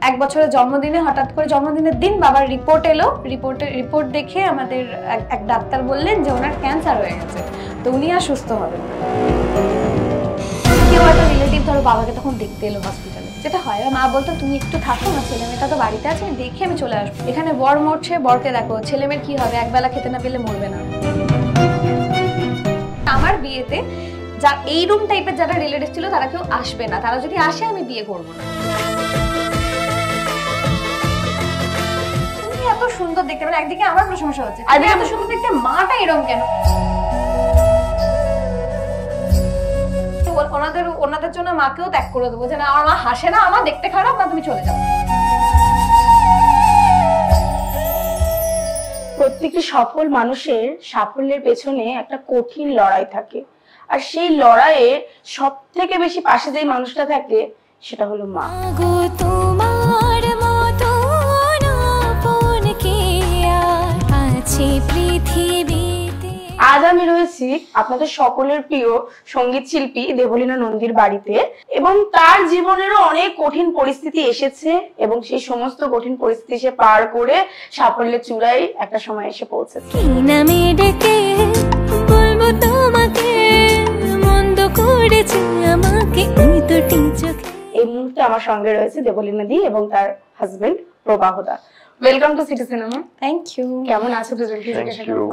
1 বছরের জন্মদিনে হঠাৎ করে জন্মদিনের দিন বাবার রিপোর্ট এলো, রিপোর্ট দেখে আমাদের এক ডাক্তার বললেন যে ওনার ক্যান্সার হয়ে গেছে, তো উনি আর সুস্থ হবেন না। কেউ একটা রিলেটিভ ধরো বাবাকে তখন দেখতে এলো হসপিটালে, যেটা হয় মা বলতো তুমি একটু থাকো না, ছেলে মেয়েটা তো বাড়িতে আছে, দেখে আমি চলে আসবো। এখানে বর মরছে, বরকে দেখো, ছেলে মেয়ের কি হবে, একবেলা খেতে না পেলে মরবে না। আমার বিয়েতে যা এইরকম টাইপের যারা রিলেটিভ ছিল তারা কেউ আসবে না, তারা যদি আসে আমি বিয়ে করবো না। তুমি এত সুন্দর দেখতে, মানে একদিকে আমার প্রশংসা হচ্ছে, আর এত সুন্দর দেখতে, মাটা এরকম কেন? ওনাদের জন্য মাকেও ত্যাগ করে দেবো, যে না আমার মা হাসে না, আমার দেখতে খারাপ, না তুমি চলে যাও। প্রত্যেকটি সফল মানুষের সাফল্যের পেছনে একটা কঠিন লড়াই থাকে, আর সেই লড়াইয়ে সব থেকে বেশি পাশে যে মানুষটা থাকে সেটা হলো মা। আজ আমি রয়েছি আপনাদের সকলের প্রিয় সঙ্গীত শিল্পী দেবলীনা নন্দীর বাড়িতে, এবং তার জীবনেরও অনেক কঠিন পরিস্থিতি এসেছে এবং সেই সমস্ত কঠিন পরিস্থিতি সে পার করে সাফল্যের চূড়ায় একটা সময় এসে পৌঁছেছে। এই মুহূর্তে আমার সঙ্গে রয়েছে দেবলীনা দি এবং তার হাজবেন্ড প্রবাহদা। Welcome to City Cinema. Thank you. কেমন আছো দুজন?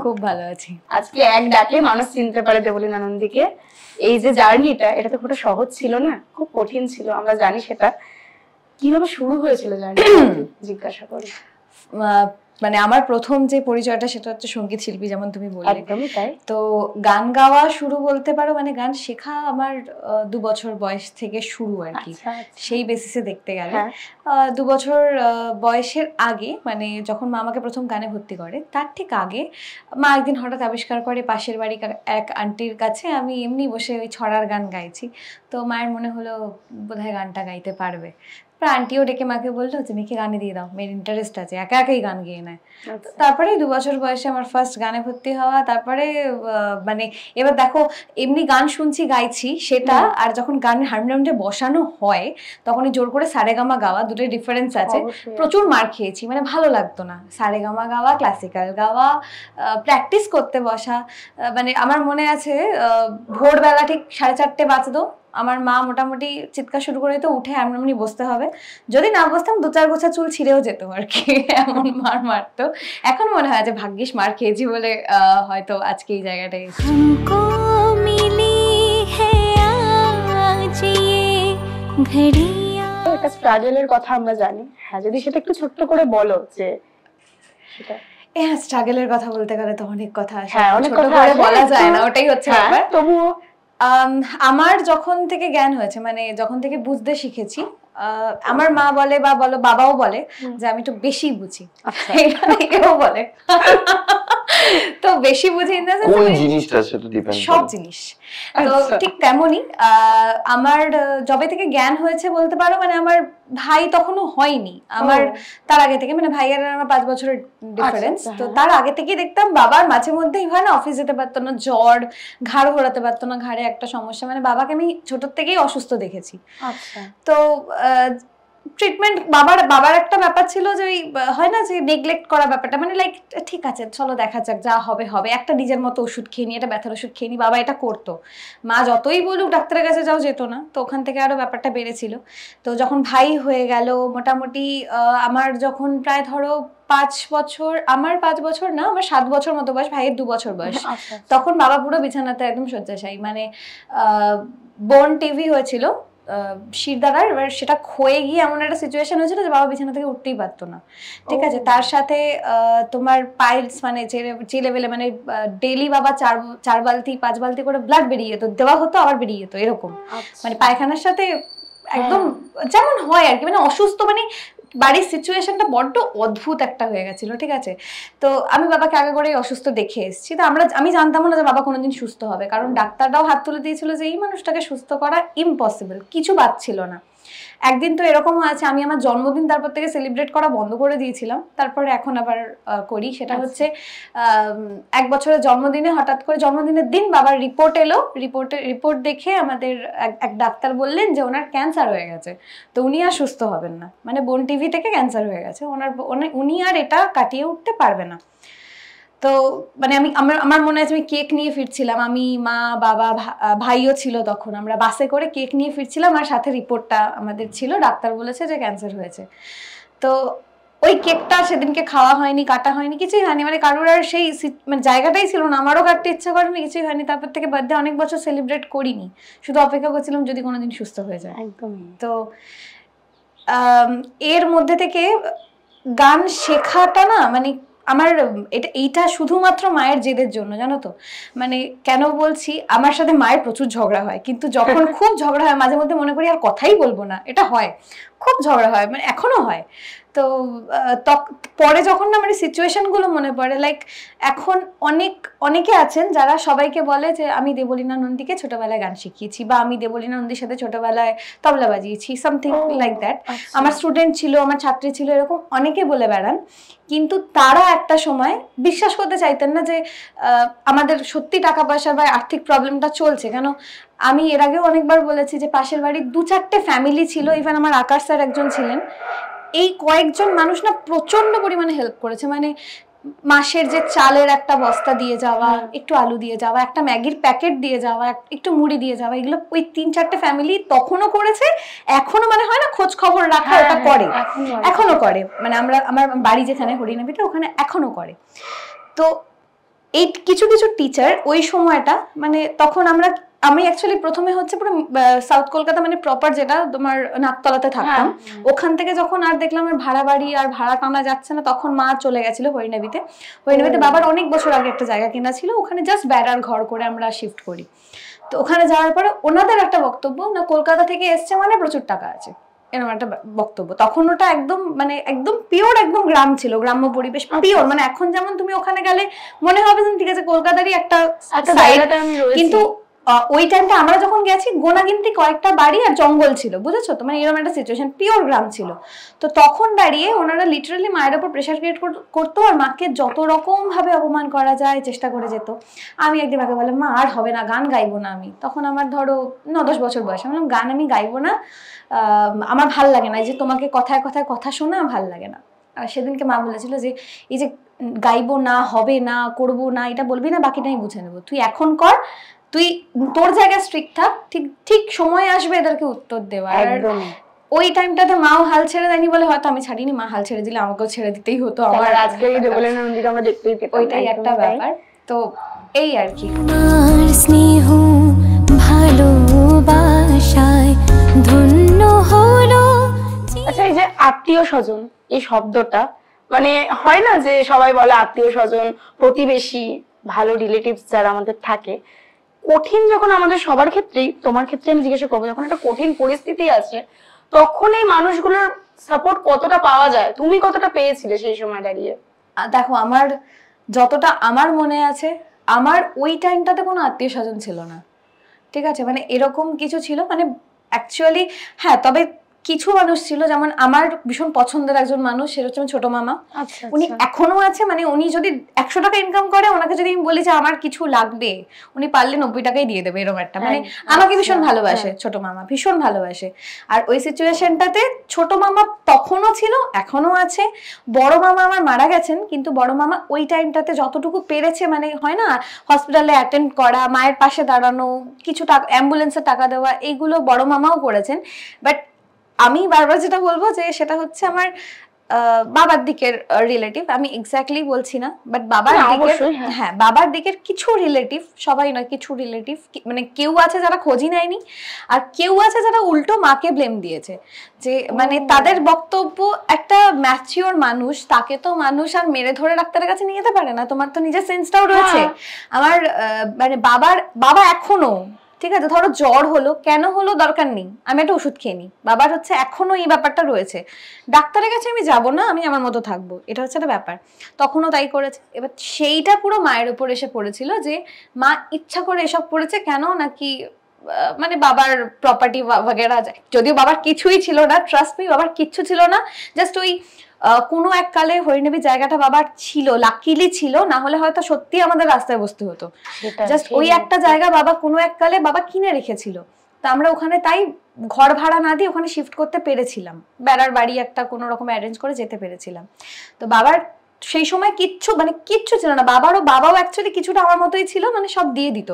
খুব ভালো আছি। আজকে এক ডাকে মানুষ চিনতে পারে দেবলীনা নন্দীকে। এই যে জার্নিটা, এটা তো খুব সহজ ছিল না, খুব কঠিন ছিল, আমরা জানি সেটা। কিভাবে শুরু হয়েছিল জার্নিটা জিজ্ঞাসা করি। মানে আমার প্রথম যে পরিচয়টা সেটা হচ্ছে সঙ্গীত শিল্পী, যেমন তুমি বললে। একদমই তাই। তো গান গাওয়া শুরু বলতে পারো, মানে গান শেখা আমার 2 বছর বয়স থেকে শুরু আর কি, সেই বেসিসে দেখতে গেলে। 2 বছর বয়সের আগে, মানে যখন মা আমাকে প্রথম গানে ভর্তি করে তার ঠিক আগে মা একদিন হঠাৎ আবিষ্কার করে পাশের বাড়ি এক আন্টির কাছে আমি এমনি বসে ওই ছড়ার গান গাইছি। তো মায়ের মনে হলো বোধহয় গানটা গাইতে পারবে। আন্টিও ডেকে মাকে বললো যে মেয়েকে গানে দিয়ে দাও, মেয়ের ইন্টারেস্ট আছে, একা একাই গান গেয়ে নেয়। তারপরে 2 বছর বয়সে আমার ফার্স্ট গানে ভর্তি হওয়া। তারপরে মানে এবার দেখো, এমনি গান শুনছি গাইছি সেটা, আর যখন গানের হারমোনিয়ামে বসানো হয় তখনই জোর করে সারেগামা গাওয়া, দুটোর ডিফারেন্স আছে। প্রচুর মার খেয়েছি, মানে ভালো লাগতো না। সারেগামা গাওয়া, ক্লাসিক্যাল গাওয়া, প্র্যাকটিস করতে বসা। মানে আমার মনে আছে ভোরবেলা ঠিক 4:30 বাজতো, আমার মা মোটামুটি চিৎকার শুরু করে দিত, উঠে এমনি বসতে হবে। যদি না বসতাম 2-4 গোছা চুল ছিঁড়েও যেত আর কি, এমন মার মারতো। এখন মনে হয় যে ভাগ্যিস মার খেয়েছি বলে হয়তো আজকে এই জায়গাটায় এসেছি। একটা স্ট্রাগলের কথা আমরা জানি, হ্যাঁ যদি সেটা একটু ছোট্ট করে বলো যে সেটা। হ্যাঁ, স্ট্রাগলের কথা বলতে গেলে তো অনেক কথা আসে, হ্যাঁ অনেক কথা বলা যায় না, ওটাই হচ্ছে ব্যাপার। তবুও আমার যখন থেকে জ্ঞান হয়েছে, মানে যখন থেকে বুঝতে শিখেছি, আমার মা বলে বা বলো বাবাও বলে যে আমি একটু বেশি বুঝি, এও বলে। তো বেশি বুঝি কোন জিনিসটা, সেটা ডিপেন্ড করে সব জিনিস। তো ঠিক তেমনই আমার যবে থেকে জ্ঞান হয়েছে বলতে পারো, মানে আমার ভাই তখনও হয়নি, আমার তার আগে থেকে, মানে ভাইয়ের আমার 5 বছরের ডিফারেন্স। তো তার আগে থেকেই দেখতাম বাবার মাঝে মধ্যেই হয় না, অফিস যেতে পারতো না, জ্বর, ঘাড় ঘোরাতে পারতো না, ঘাড়ে একটা সমস্যা, মানে বাবাকে আমি ছোট থেকেই অসুস্থ দেখেছি। তো ট্রিটমেন্ট বাবার একটা ব্যাপার ছিল যে ওই হয় না যে নেগলেক্ট করা ব্যাপারটা, মানে লাইক ঠিক আছে চলো দেখা যাক, যা হবে হবে, একটা নিজের মতো ওষুধ খেয়ে নি, একটা ব্যথার ওষুধ খেয়ে নি, বাবা এটা করতো। মা যতই বলুক ডাক্তারের কাছে যাও, যেত না। তো ওখান থেকে আরো ব্যাপারটা বেড়েছিল। তো যখন ভাই হয়ে গেল, মোটামুটি আমার যখন প্রায় ধরো 5 বছর, আমার 5 বছর না, আমার 7 বছর মতো বয়স, ভাইয়ের 2 বছর বয়স, তখন বাবা পুরো বিছানাতে একদম শয্যাশায়ী। মানে বোন টিভি হয়েছিল শিরদাঁড়ার, এবার সেটা ক্ষয়ে গিয়ে এমন একটা সিচুয়েশন হয়েছিল যে বাবা বিছানা থেকে উঠতেই পারতো না। ঠিক আছে, তার সাথে তোমার পাইলস, মানে যে লেভেলে, মানে ডেইলি বাবা 4 বালতি 5 বালতি করে ব্লাড বেরিয়ে যেত, দেওয়া হতো আবার বেরিয়ে যেত, এরকম। মানে পায়খানার সাথে একদম যেমন হয় আর কি, মানে অসুস্থ, মানে বাড়ির সিচুয়েশনটা বড্ড অদ্ভুত একটা হয়ে গেছিল। ঠিক আছে, তো আমি বাবাকে আগে করেই অসুস্থ দেখে এসেছি। তো আমি জানতাম না যে বাবা কোনোদিন সুস্থ হবে, কারণ ডাক্তাররাও হাত তুলে দিয়েছিল যে এই মানুষটাকে সুস্থ করা ইম্পসিবল, কিছু বাদ ছিল না। একদিন তো এরকমও আছে, আমি আমার জন্মদিন তারপর থেকে সেলিব্রেট করা বন্ধ করে দিয়েছিলাম, তারপরে এখন আবার করি। সেটা হচ্ছে 1 বছরের জন্মদিনে হঠাৎ করে জন্মদিনের দিন বাবার রিপোর্ট এলো, রিপোর্ট দেখে আমাদের এক ডাক্তার বললেন যে ওনার ক্যান্সার হয়ে গেছে, তো উনি আর সুস্থ হবেন না, মানে বোন টিভি থেকে ক্যান্সার হয়ে গেছে, উনি আর এটা কাটিয়ে উঠতে পারবে না। তো মানে আমার মনে আছে আমি কেক নিয়ে ফিরছিলাম, আমি মা বাবা ভাইও ছিল তখন, আমরা বাসে করে কেক নিয়ে ফিরছিলাম আর সাথে রিপোর্টটা আমাদের ছিল, ডাক্তার বলেছে যে ক্যান্সার হয়েছে। তো ওই কেকটা সেদিনকে খাওয়া হয়নি, কাটা হয়নি, কিছুই হয়নি, মানে কারোর আর সেই মানে জায়গাটাই ছিল না, আমারও কাটতে ইচ্ছা করেনি, কিছুই হয়নি। তারপর থেকে বার্থডে অনেক বছর সেলিব্রেট করিনি, শুধু অপেক্ষা করছিলাম যদি কোনোদিন সুস্থ হয়ে যায়। একদমই। তো এর মধ্যে থেকে গান শেখাটা না, মানে আমার এইটা শুধুমাত্র মায়ের জেদের জন্য, জানো তো। মানে কেন বলছি, আমার সাথে মায়ের প্রচুর ঝগড়া হয়, কিন্তু যখন খুব ঝগড়া হয় মাঝে মধ্যে মনে করি আর কথাই বলবো না, এটা হয়, খুব ঝগড়া হয়, মানে এখনো হয়। তো পরে যখন না মানে সিচুয়েশন গুলো মনে পড়ে, লাইক এখন অনেকে আছেন যারা সবাইকে বলে যে আমি দেবলীনা নন্দীকে ছোটবেলায় গান শিখিয়েছি, বা আমি দেবলীনা নন্দীর সাথে ছোটবেলায় তবলা বাজিয়েছি, সামথিং লাইক দ্যাট। আমার স্টুডেন্ট ছিল, আমার ছাত্রী ছিল, এরকম অনেকে বলে বেড়ান, কিন্তু তারা একটা সময় বিশ্বাস করতে চাইতেন না যে আমাদের সত্যি টাকা পয়সা বা আর্থিক প্রবলেমটা চলছে। কেন, আমি এর আগেও অনেকবার বলেছি যে পাশের বাড়ির 2-4টে ফ্যামিলি ছিল, ইভেন আমার আকাশ স্যার একজন ছিলেন, এই কয়েকজন মানুষ না প্রচন্ড পরিমাণে হেল্প করেছে। মানে মাসের যে চালের একটা বস্তা দিয়ে যাওয়া, একটু আলু দিয়ে যাওয়া, একটা ম্যাগির প্যাকেট দিয়ে যাওয়া, একটু মুড়ি দিয়ে যাওয়া, এগুলো ওই 3-4টে ফ্যামিলি তখনও করেছে, এখনো মানে হয় না খোঁজ খবর রাখা, ওটা করে, এখনো করে। মানে আমার বাড়ি যেখানে হরিনাবিতে, ওখানে এখনো করে। তো এই কিছু কিছু টিচার ওই সময়টা, মানে তখন আমি অ্যাকচুয়ালি প্রথমে হচ্ছে পুরো সাউথ কলকাতা, মানে প্রপার যেটা তোমার নাকতলাতে থাকতাম, ওখান থেকে যখন আর দেখলাম আর ভাড়া বাড়ি আর ভাড়া টানা যাচ্ছে না, তখন মা চলে গেছিল হরিনাবিতে। বাবার অনেক বছর আগে একটা জায়গা কেনা ছিল, ওখানে জাস্ট বেড়ার ঘর করে আমরা শিফট করি। তো ওখানে যাওয়ার পরে ওনাদের একটা বক্তব্য, না কলকাতা থেকে এসছে মানে প্রচুর টাকা আছে, এরকম একটা বক্তব্য। তখন ওটা একদম পিওর, একদম গ্রাম ছিল, গ্রাম্য পরিবেশ পিওর। মানে এখন যেমন তুমি ওখানে গেলে মনে হবে ঠিক আছে কলকাতারই একটা সাইড, কিন্তু ওই টাইমটা আমরা যখন গেছি গোনাগিন্তি কয়েকটা বাড়ি আর জঙ্গল ছিল, বুঝেছো তো, মানে এরকম একটা সিচুয়েশন, পিওর গ্রাম ছিল। তো তখন দাঁড়িয়ে ওনারা লিটারালি মায়ের উপর প্রেশার ক্রিয়েট করতো, আর মাকে যত রকম ভাবে অপমান করা যায় চেষ্টা করে যেত। আমি একদিন মাকে বললাম, মা আর হবে না, গান গাইবো না আমি। তখন আমার ধরো 9-10 বছর বয়স। আমি বললাম, গান আমি গাইবো না, আমার ভাল লাগে না, এই যে তোমাকে কথায় কথায় কথা শোনা ভাল লাগে না। আর সেদিনকে মা বলেছিল যে এই যে গাইবো না, হবে না, করবো না, এটা বলবি না, বাকিটা আমি বুঝে নেবো, তুই এখন কর, তুই তোর জায়গায় স্ট্রিক্ট থাক, ঠিক সময় আসবে এদেরকে উত্তর দেওয়া। ওই টাইমটাতে মাও হাল ছেড়ে দেয়নি বলে হয়তো আমি ছাড়িনি, মা হাল ছেড়ে দিলে আমাকেও ছেড়ে দিতেই হতো। আমার আজকে দেবলীনা নন্দীকে আমরা দেখতেই পেতাম, ওইটাই একটা ব্যাপার। তো এই আর কি, স্নেহ ভালোবাসায় ধন্য হলো। আচ্ছা, এই যে আত্মীয় স্বজন এই শব্দটা, মানে হয় না যে সবাই বলে আত্মীয় স্বজন, প্রতিবেশী, ভালো রিলেটিভস যারা আমাদের থাকে, কঠিন যখন আমাদের সবার ক্ষেত্রেই, তোমার ক্ষেত্রে আমি জিজ্ঞাসা করবো, যখন একটা কঠিন পরিস্থিতি আছে তখন এই মানুষগুলোর সাপোর্ট কতটা পাওয়া যায়, তুমি কতটা পেয়েছিলে সেই সময় দাঁড়িয়ে? দেখো, আমার যতটা আমার মনে আছে, আমার ওই টাইমটাতে কোনো আত্মীয় স্বজন ছিল না, ঠিক আছে। মানে এরকম কিছু ছিল, মানে অ্যাকচুয়ালি হ্যাঁ, তবে কিছু মানুষ ছিল, যেমন আমার ভীষণ পছন্দের একজন মানুষ, সেটা হচ্ছে ছোট মামা। উনি এখনো আছে, মানে উনি যদি 100 টাকা ইনকাম করে, ওনাকে যদি আমি বলি যে আমার কিছু লাগবে, উনি পারলে 90 টাকাই দিয়ে দেবে, এরকম একটা, মানে আমাকে ভীষণ ভালোবাসে ছোট মামা, ভীষণ ভালোবাসে। আর ওই সিচুয়েশনটাতে ছোট মামা তখনও ছিল, এখনো আছে। বড় মামা আমার মারা গেছেন, কিন্তু বড় মামা ওই টাইমটাতে যতটুকু পেরেছে, মানে হয় না হসপিটালে অ্যাটেন্ড করা, মায়ের পাশে দাঁড়ানো, কিছু টাকা অ্যাম্বুলেন্সের টাকা দেওয়া, এইগুলো বড় মামাও করেছেন। বাট আমি বারবার যেটা বলবো যে সেটা হচ্ছে আমার বাবার দিকের রিলেটিভ, আমি এক্স্যাক্টলি বলছি না, বাট বাবার দিকের, হ্যাঁ বাবার দিকের কিছু রিলেটিভ, সবাই নয়, কিছু রিলেটিভ, মানে কেউ আছে যারা খোঁজই নেয়নি, আর কেউ আছে যারা উল্টো মাকে ব্লেম দিয়েছে, যে মানে তাদের বক্তব্য, একটা ম্যাচিওর মানুষ, তাকে তো মানুষ আর মেরে ধরে ডাক্তারের কাছে নিয়ে যেতে পারে না, তোমার তো নিজের সেন্সটাও রয়েছে। আমার মানে বাবা এখনো, ঠিক আছে, ধরো জ্বর হলো, কেন হলো দরকার নেই, আমি একটা ওষুধ খেয়ে নিই, বাবার হচ্ছে এখনো এই ব্যাপারটা রয়েছে, ডাক্তারের কাছে আমি যাব না, আমি আমার মতো থাকবো, এটা হচ্ছে একটা ব্যাপার। তখনও তাই করেছে। এবার সেইটা পুরো মায়ের উপর এসে পড়েছিল, যে মা ইচ্ছা করে এসব করেছে, কেন নাকি মানে বাবার প্রপার্টি वगैरह যায়, যদিও বাবার কিছুই ছিল না, ট্রাস্ট মি বাবার কিচ্ছু ছিল না, জাস্ট ওই কোনো এক কালে হরিণেবি জায়গাটা বাবার ছিল, লাকিলি ছিল, না হলে হয়তো সত্যি আমাদের রাস্তায় বসতে হতো। জাস্ট ওই একটা জায়গা বাবা কোনো এক কালে বাবা কিনে রেখেছিল, তো আমরা ওখানে তাই ঘর ভাড়া না দিয়ে ওখানে শিফট করতে পেরেছিলাম, বেড়ার বাড়ি একটা কোনো রকম অ্যারেঞ্জ করে যেতে পেরেছিলাম। তো বাবার সেই সময় কিচ্ছু ছিল না, বাবাও অ্যাকচুয়ালি কিছুটা আমার মতোই ছিল, মানে সব দিয়ে দিত,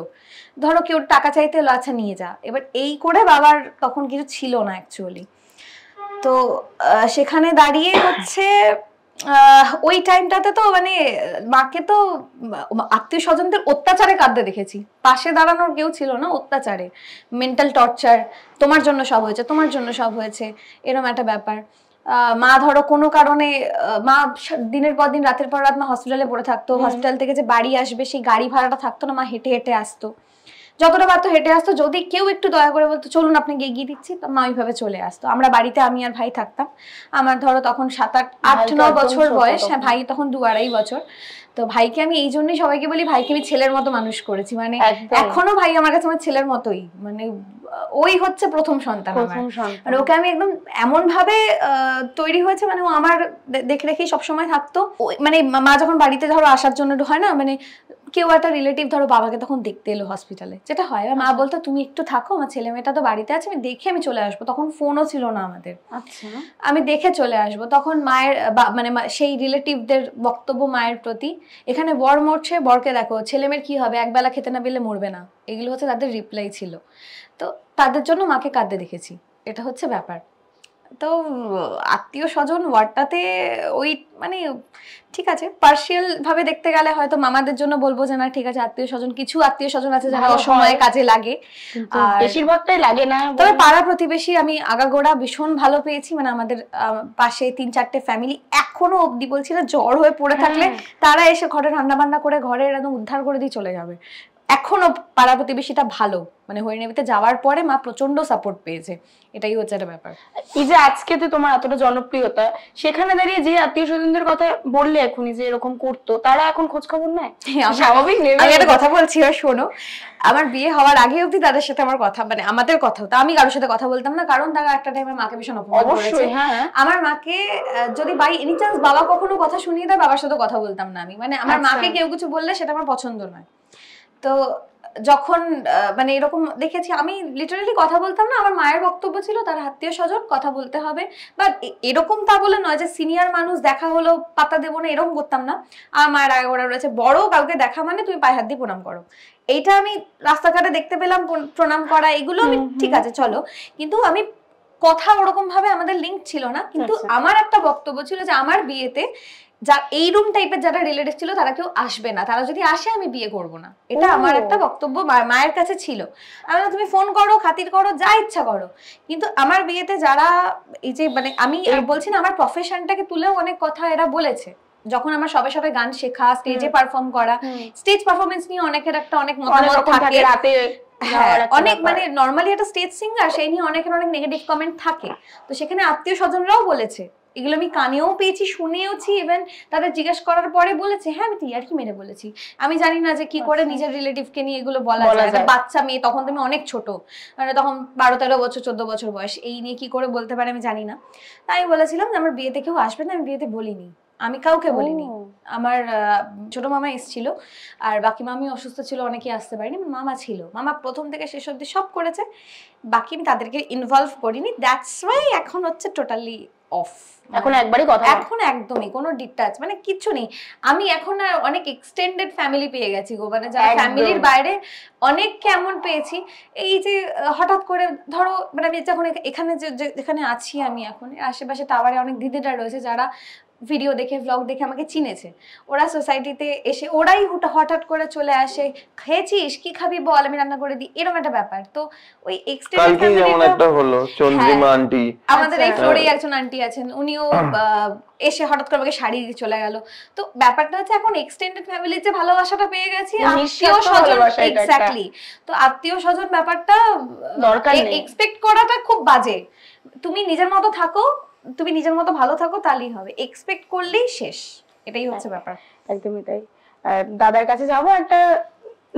ধরো কেউ টাকা চাইতে এলো, আচ্ছা নিয়ে যা, এবার এই করে বাবার তখন কিছু ছিল না অ্যাকচুয়ালি। তো সেখানে দাঁড়িয়ে হচ্ছে ওই টাইমটাতে তো মানে মাকে তো আত্মীয় স্বজনদের অত্যাচারে কাঁদতে দেখেছি, পাশে দাঁড়ানোর কেউ ছিল না, অত্যাচারে, মেন্টাল টর্চার, তোমার জন্য সব হয়েছে, তোমার জন্য সব হয়েছে, এরকম একটা ব্যাপার। মা ধরো কোনো কারণে মা দিনের পর দিন রাতের পর রাত মা হসপিটালে পড়ে থাকতো, হসপিটাল থেকে যে বাড়ি আসবে সেই গাড়ি ভাড়াটা থাকতো না, মা হেঁটে হেঁটে আসতো, যতটা পারতো হেঁটে আসতো, যদি কেউ একটু দয়া করে বলতো চলুন আপনাকে এগিয়ে দিচ্ছি, তো মা ওইভাবে চলে আসতো। আমরা বাড়িতে আমি আর ভাই থাকতাম, আমার ধরো তখন 7-8-9 বছর বয়স, হ্যাঁ ভাই তখন 2-2.5 বছর। তো ভাইকে আমি এই জন্যই সবাইকে বলি ভাইকে আমি ছেলের মতো মানুষ করেছি, মানে এখনো ভাই আমার কাছে আমার ছেলের মতোই, মানে ওই হচ্ছে প্রথম সন্তান আমার, মানে ওকে আমি একদম এমন ভাবে তৈরি হয়েছে, মানে ও আমার দেখে রেখেই সবসময় থাকতো। মানে মা যখন বাড়িতে ধরো আসার জন্য হয় না, মানে কেউ একটা রিলেটিভ ধরো বাবাকে তখন দেখতে এলো হসপিটালে, যেটা হয় মা বলতো তুমি একটু থাকো, আমার ছেলে মেয়েটা তো বাড়িতে আছে, আমি দেখে আমি চলে আসবো, তখন ফোনও ছিল না আমাদের, আচ্ছা আমি দেখে চলে আসবো। তখন মায়ের মানে সেই রিলেটিভদের বক্তব্য মায়ের প্রতি, এখানে বর মরছে, বরকে দেখো, ছেলে মেয়ের কি হবে, একবেলা খেতে না পেলে মরবে না, এগুলো হচ্ছে তাদের রিপ্লাই ছিল। তো তাদের জন্য মাকে কাঁদতে দেখেছি, এটা হচ্ছে ব্যাপার। তো আত্মীয় স্বজন ওয়ার্ডটাতে ওই মানে ঠিক আছে, পার্সিয়াল ভাবে দেখতে গেলে হয়তো মামাদের জন্য বলবো যে না ঠিক আছে, আত্মীয় স্বজন কিছু আত্মীয় স্বজন আছে যারা অসময়ে কাজে লাগে, আর বেশিরভাগটাই লাগে না। তবে পাড়া প্রতিবেশী আমি আগাগোড়া ভীষণ ভালো পেয়েছি, মানে আমাদের পাশে 3-4টে ফ্যামিলি এখনো অব্দি বলছি না, জ্বর হয়ে পড়ে থাকলে তারা এসে ঘরে রান্না বান্না করে ঘরের একদম উদ্ধার করে দিয়ে চলে যাবে। এখনো পাড়া প্রতিবেশীটা ভালো, মানে হরিণেবিতে যাওয়ার পরে মা প্রচন্ড সাপোর্ট পেয়েছে, এটাই হচ্ছে একটা ব্যাপার। এই যে আজকে তো তোমার এতটা জনপ্রিয়তা, সেখানে দাঁড়িয়ে যে আত্মীয় স্বজনদের কথা বললে এখনই যে এরকম করতো, তারা এখন খোঁজ খবর নেয়? স্বাভাবিক। আমি একটা কথা বলছি, শোনো, আমার বিয়ে হওয়ার আগে অব্দি তাদের সাথে আমার কথা, মানে আমাদের কথা হতো, আমি কারোর সাথে কথা বলতাম না, কারণ তারা একটা টাইমে মাকে ভীষণ অপমান করেছে। আমার মাকে যদি বাই এনি চান্স বাবা কখনো কথা শুনিয়ে দেয়, বাবার সাথে কথা বলতাম না আমি, মানে আমার মাকে কেউ কিছু বললে সেটা আমার পছন্দ নয়। তো যখন মানে এরকম দেখেছি, আমি লিটারালি কথা বলতাম না, আমার মায়ের বক্তব্য ছিল তার আত্মীয় স্বজন কথা বলতে হবে, বা এরকম তা বলে নয় যে সিনিয়র মানুষ দেখা হলো পাতা দেবো না, এরকম করতাম না। আমার মায়ের আগে ওরা রয়েছে, বড় কাউকে দেখা মানে তুমি পায়ে হাত দিয়ে প্রণাম করো, এইটা আমি রাস্তাঘাটে দেখতে পেলাম প্রণাম করা, এগুলো আমি ঠিক আছে চলো, কিন্তু আমি কথা ওরকম ভাবে আমাদের লিঙ্ক ছিল না। কিন্তু আমার একটা বক্তব্য ছিল যে আমার বিয়েতে যা এই রুম টাইপের যারা রিলেটিভ ছিল তারা কেউ আসবে না, তারা যদি আসে আমি বিয়ে করব না, এটা আমার একটা বক্তব্য মায়ের কাছে ছিল। আমি তুমি ফোন করো, খাতির করো, যা ইচ্ছা করো, কিন্তু আমার বিয়েতে যারা এই যে মানে আমি বলছি না, আমার প্রফেশনটাকে তুলেও অনেক কথা এরা বলেছে। যখন আমার সবে সবে গান শেখা, স্টেজে পারফর্ম করা, স্টেজ পারফরমেন্স নিয়ে অনেকের একটা অনেক মতামত থাকে, অনেক মানে নর্মালি একটা স্টেজ সিঙ্গার সেই নিয়ে অনেকের অনেক নেগেটিভ কমেন্ট থাকে। তো সেখানে আত্মীয় স্বজনরাও বলেছে, এগুলো আমি কানেও পেয়েছি, শুনেওছি, ইভেন তাদের জিজ্ঞেস করার পরে বলেছে হ্যাঁ আমি টিআরকি মেরে বলেছি। আমি জানি না যে কি করে নিজের রিলেটিভকে নিয়ে এগুলো বলা যায়, বাচ্চা মেয়ে, তখন তুমি অনেক ছোট, মানে তখন 12-13 বছর 14 বছর বয়স, এই নিয়ে কি করে বলতে পারে আমি জানি না। তাই আমি বলেছিলাম যে আমার বিয়েতে কেউ আসবে না, আমি বিয়েতে বলিনি, আমি কাউকে বলিনি। আমার ছোট মামা এসেছিল, আর বাকি মামি অসুস্থ ছিল, অনেকে আসতে পারেনি, মামা ছিল, মামা প্রথম থেকে শেষ অবধি সব করেছে, বাকি আমি তাদেরকে ইনভলভ করিনি। দ্যাটস ওয়াই এখন হচ্ছে টোটালি অফ, এখন একবারই কথা, এখন একদমই কোনো ডিটাচ মানে কিছু নেই। আমি এখন অনেক এক্সটেন্ডেড ফ্যামিলি পেয়ে গেছি গো, মানে যারা ফ্যামিলির বাইরে অনেক কেমন পেয়েছি। এই যে হঠাৎ করে ধরো মানে আমি যখন এখানে যেখানে আছি আমি এখন আশেপাশে টাওয়ারে অনেক দিদিরা রয়েছে যারা ভিডিও দেখে ভ্লগ দেখে আমাকে চিনেছে, ওরা সোসাইটিতে এসে ওরাই হঠাৎ করে চলে আসে, খেয়েছিস কি খাবি বল আমি রান্না করে দিই, এরকম একটা ব্যাপার। তো ওই এক্সটেন্ডেড ফ্যামিলি যেমন একটা হলো চন্দ্রিমা আন্টি, আমাদের এই ফ্লোরেই একজন আন্টি আছেন, উনিও এসে হঠাৎ করে আমাকে শাড়ি দিয়ে চলে গেল। তো ব্যাপারটা হচ্ছে এখন এক্সটেন্ডেড ফ্যামিলির যে ভালোবাসাটা পেয়ে গেছি, আত্মীয় স্বজন, এক্স্যাক্টলি, তো আত্মীয় স্বজন ব্যাপারটা দরকার নেই, এক্সপেক্ট করাটা খুব বাজে। তুমি নিজের মতো থাকো, তুমি নিজের মতো ভালো থাকো, তাহলেই হবে, এক্সপেক্ট করলেই শেষ, এটাই হচ্ছে ব্যাপার। একদমই তাই। দাদার কাছে যাবো, একটা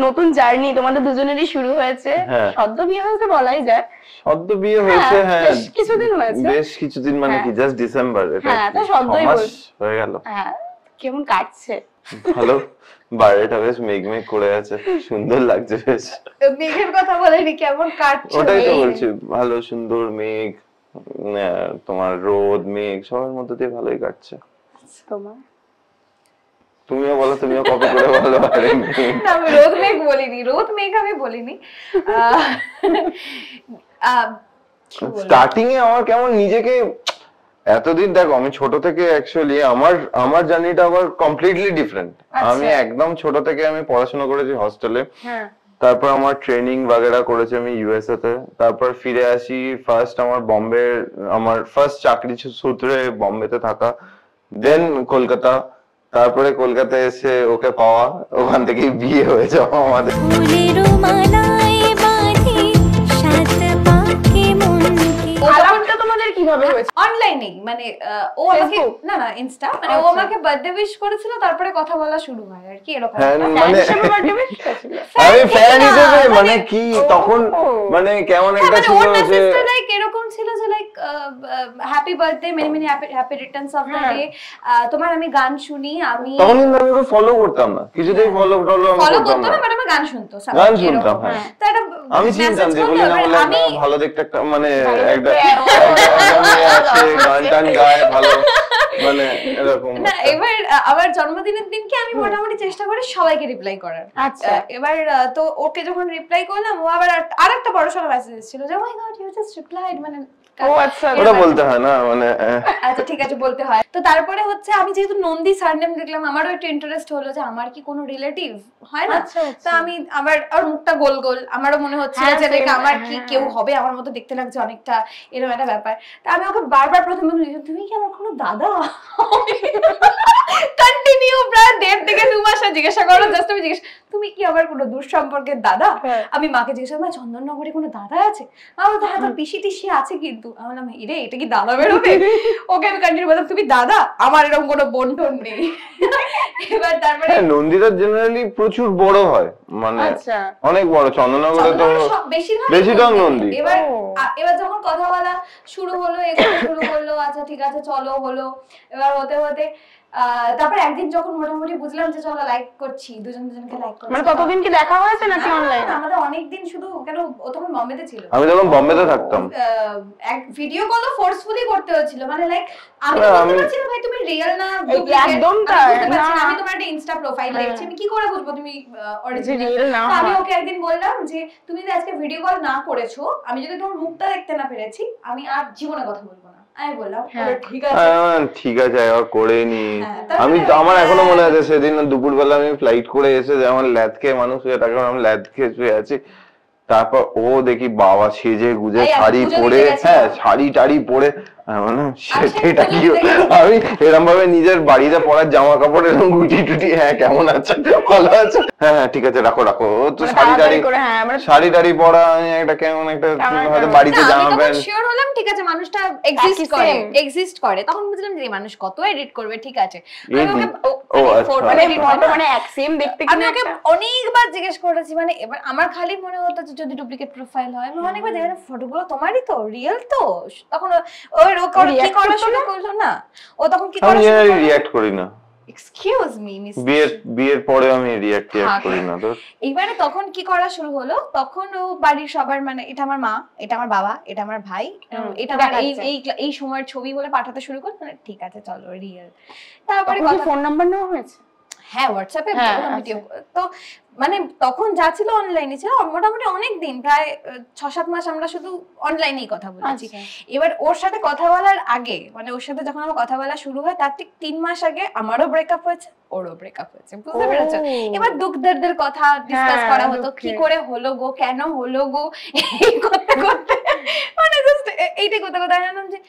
নতুন জার্নি তোমাদের দুজনেরই শুরু হয়েছে, সদ্য বিয়ে হয়েছে বলাই যায়। সদ্য বিয়ে হয়েছে, হ্যাঁ বেশ কিছুদিন হয়েছে, বেশ কিছুদিন মানে কি জাস্ট ডিসেম্বর, এটা তো সদ্যই হয়ে গেল। হ্যাঁ, কেমন কাটছে? ভালো, বাইরেটা বেশ মেঘ করে আছে, সুন্দর লাগছে বেশ। মেঘের কথা বলেনি, কেমন কাটছে? ওটাই তো বলছি, ভালো সুন্দর মেঘ, তোমার রোদ মেঘ সবার মধ্যে দিয়ে ভালোই কাটছে। তোমার তুমিও বলো, তুমিও কপি করে বলো। না, আমি রোদ মেঘ বলিনি, রোদ মেঘ আমি বলিনি। স্টার্টিং এ আমার কেমন নিজেকে, এতদিন দেখো আমি ছোট থেকে অ্যাকচুয়ালি আমার জার্নিটা আবার কমপ্লিটলি ডিফারেন্ট। আমি একদম ছোট থেকে আমি পড়াশোনা করেছি হস্টেলে, তারপর আমার ট্রেনিং বাগেরা করেছি আমি ইউএসএ তে, তারপর ফিরে আসি ফার্স্ট আমার ফার্স্ট চাকরি সূত্রে বম্বেতে থাকা, দেন কলকাতা, তারপরে কলকাতায় এসে ওকে পাওয়া, ওখান থেকে বিয়ে হয়ে যাওয়া আমাদের। তোমাদের কিভাবে হয়েছে? অনলাইনে, মানে ও আমাকে না ইনস্টা, মানে ও আমাকে বার্থডে উইশ করেছিল, তারপরে কথা বলা শুরু হয় আর কি, এরকম। মানে আমি ফ্যান হিসেবে মানে কি তখন মানে কেমন একটা ছিল যে লাইক এরকম ছিল যে like happy birthday, many many happy Returns of the day, তোমার আমি গান শুনি, আমি তখন কিন্তু আমি ওকে ফলো করতাম না, কিছুতেই ফলো করতাম না, বাট আমি গান শুনতাম। হ্যাঁ, আমি চিনতাম যে বলি না বলে একটা ভালো দেখতে একটা মানে একটা গান টান গায় ভালো, মানে এরকম না। এবার আমার জন্মদিনের দিনকে আমি মোটামুটি চেষ্টা করি সবাইকে রিপ্লাই করার। আচ্ছা, এবার তো ওকে যখন রিপ্লাই করলাম, ও আবার আরেকটা বড়সড় মেসেজ এসেছিল যে মাই গড ইউ জাস্ট রিপ্লাইড, মানে ও আচ্ছা, ওটা বলতে হয় না মানে আচ্ছা ঠিক আছে বলতে হয়। তো তারপরে হচ্ছে আমি যেহেতু নন্দী সারনেম দেখলাম, আমারও একটু ইন্টারেস্ট হলো যে আমার কি কোনো রিলেটিভ হয় না। তো আমি আবার আর মুখটা গোল গোল, আমারও মনে হচ্ছে যে দেখে আমার কি কেউ হবে আমার মতো দেখতে লাগছে অনেকটা, এরকম একটা ব্যাপার। তা আমি ওকে বারবার প্রথমে তুমি কি আমার কোনো দাদা, কন্টিনিউ প্রায় 1.5 থেকে 2 মাস জিজ্ঞাসা করো, জাস্ট আমি জিজ্ঞেস তুমি কি আমার কোনো দূর সম্পর্কের দাদা? আমি মাকে জিজ্ঞেস করলাম চন্দননগরে কোনো দাদা আছে? আমার তো হ্যাঁ, পিসি টিসি আছে, কিন্তু আমি বললাম রে এটা কি দাদা বেরোবে? ওকে আমি কন্টিনিউ বললাম তুমি দাদা, আমার এরকম কোনো বোন টোন নেই। এবার তারপরে নন্দীরা জেনারেলি প্রচুর বড় হয়, মানে অনেক বড়, চন্দননগরে তো বেশিরভাগ নন্দী। এবার যখন কথা বলা শুরু হলো, এগুলো শুরু করলো, আচ্ছা ঠিক আছে চলো হলো। এবার হতে হতে তারপর একদিন যখন মোটামুটি বুঝলাম যে চলো লাইক করছি, দুজনকে লাইক করছি। মানে ততদিন কি দেখা হয়েছে নাকি অনলাইনে? আমাদের অনেকদিন শুধু, কেন ও তখন বম্বেতে ছিল, আমি তখন বম্বেতে থাকতাম, এক ভিডিও কল ফোর্সফুলি করতে হচ্ছিল, মানে লাইক আমি বলতে পারছি না ভাই তুমি রিয়েল না ডুপ্লিকেট, একদম আমি তোমার একটা ইনস্টা প্রোফাইল দেখছি, আমি কি করে বুঝবো তুমি অরিজিনাল না? আমি ওকে একদিন বললাম যে তুমি যদি আজকে ভিডিও কল না করেছো, আমি যদি তোমার মুখটা দেখতে না পেরেছি, আমি আর জীবনে কথা বলবো না। আমি বললাম ঠিক আছে আর করেনি। আমি আমার এখনো মনে আছে সেদিন দুপুরবেলা আমি ফ্লাইট করে এসে যেমন ল্যাদ খেয়ে মানুষ হয়ে থাকে, আমি ল্যাদ খেয়ে শুয়ে আছি, তারপর ও দেখি বাবা সেজে গুজে শাড়ি পরে, হ্যাঁ শাড়ি টাড়ি পরে, সেটা কি আমি এরকম ভাবে নিজের বাড়িতে পরার জামা কাপড় এরকম গুটি টুটি, হ্যাঁ কেমন আছে ভালো আছে, হ্যাঁ ঠিক আছে রাখো রাখো, তো শাড়ি টাড়ি পরা একটা কেমন একটা হয়তো বাড়িতে জামা প্যান্ট, শিওর হলাম ঠিক আছে মানুষটা এক্সিস্ট করে, তখন বুঝলাম যে এই মানুষ কত এডিট করবে, ঠিক আছে। আমি ওকে অনেকবার জিজ্ঞেস করেছি, মানে এবার আমার খালি মনে হতো যদি ডুপ্লিকেট প্রোফাইল হয়, আমি অনেকবার দেখলাম ফটোগুলো তোমারই তো, রিয়েল তো, তখন ওই কি করা শুরু করলো না, ও তখন কি করা শুরু করলো, রিঅ্যাক্ট করি না, এক্সকিউজ মি মিস, বিয়ের পরে আমি রিঅ্যাক্ট করি না। তো এইবারে তখন কি করা শুরু হলো, তখন ও বাড়ির সবার, মানে এটা আমার মা, এটা আমার বাবা, এটা আমার ভাই, এটা এই সময়ের ছবি বলে পাঠাতে শুরু করলো, মানে ঠিক আছে চলো রিয়েল। তারপরে ফোন নাম্বার নেওয়া হয়েছে, হ্যাঁ হোয়াটসঅ্যাপে ভিডিও, তো মানে তখন যা ছিল অনলাইনে ছিল মোটামুটি অনেক দিন, প্রায় 6-7 মাস আমরা শুধু অনলাইনেই কথা বলেছি। এবার ওর সাথে কথা বলার আগে, মানে ওর সাথে যখন আমার কথা বলা শুরু হয় তার ঠিক 3 মাস আগে আমারও ব্রেকআপ হয়েছে, ওরও ব্রেকআপ হয়েছে, বুঝতে পেরেছো? এবার দুঃখ দর্দের কথা ডিসকাস করা হতো, কি করে হলো গো, কেন হলো গো, এই করতে করতে মানে জাস্ট এইটাই করতে করতে জানলাম যে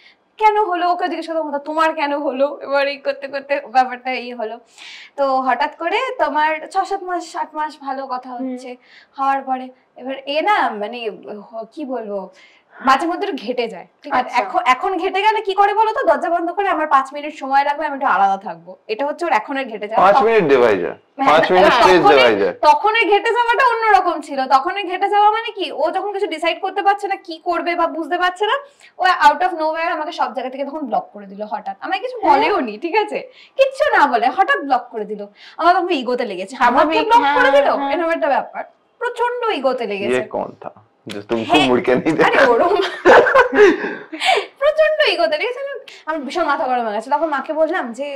কেন হলো, ওকে জিজ্ঞেস করতাম তোমার কেন হলো, এবার এই করতে করতে ব্যাপারটা এই হলো। তো হঠাৎ করে তোমার 6-7 মাস 8 মাস ভালো কথা হচ্ছে, হওয়ার পরে এবার এ না মানে কি বলবো, মাঝে মধ্যে ঘেটে যায়, ঠিক আছে? এখন ঘেটে গেলে কি করে বলো তো, দরজা বন্ধ করে আমার 5 মিনিট সময় লাগবে, আমি একটু আলাদা থাকবো, এটা হচ্ছে ওর এখনের ঘেটে যাওয়া। 5 মিনিট দেওয়াই যায়, 5 মিনিট স্পেস দেওয়াই যায়। তখনের ঘেটে যাওয়াটা অন্যরকম ছিল। তখনের ঘেটে যাওয়া মানে কি, ও যখন কিছু ডিসাইড করতে পারছে না কি করবে বা বুঝতে পারছে না, ও আউট অফ নোওয়্যার আমাকে সব জায়গা থেকে তখন ব্লক করে দিল হঠাৎ। আমাকে কিছু বলেও নি, ঠিক আছে, কিচ্ছু না বলে হঠাৎ ব্লক করে দিল। আমার তখন ইগোতে লেগেছে, আমাকে ব্লক করে দিল, এরকম একটা ব্যাপার, প্রচন্ড ইগোতে লেগেছে। প্রচন্ড ইগোতে লেগেছে, আমার ভীষণ মাথা গরম হয়ে গেছে। তখন মাকে বললাম যে